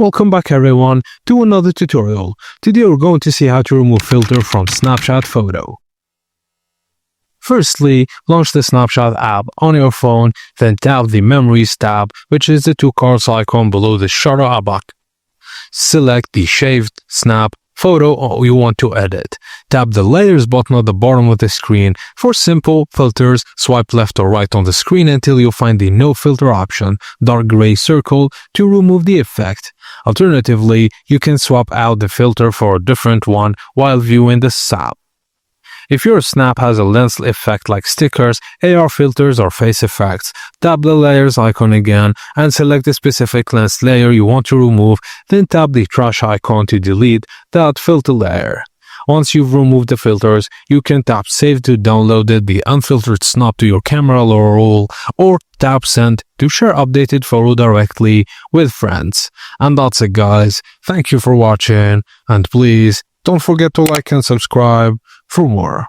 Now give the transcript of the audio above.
Welcome back everyone to another tutorial. Today we're going to see how to remove filter from Snapchat photo. Firstly, launch the Snapchat app on your phone, then tap the Memories tab, which is the two cards icon below the shutter icon. Select the shaved snap photo you want to edit. Tap the Layers button at the bottom of the screen. For simple filters, swipe left or right on the screen until you find the No Filter option, dark gray circle, to remove the effect. Alternatively, you can swap out the filter for a different one while viewing the snap. If your snap has a lens effect like stickers, AR filters, or face effects, tap the Layers icon again and select the specific lens layer you want to remove, then tap the trash icon to delete that filter layer. Once you've removed the filters, you can tap Save to download the unfiltered snap to your camera roll, or tap Send to share updated photo directly with friends. And that's it guys, thank you for watching, and please don't forget to like and subscribe for more.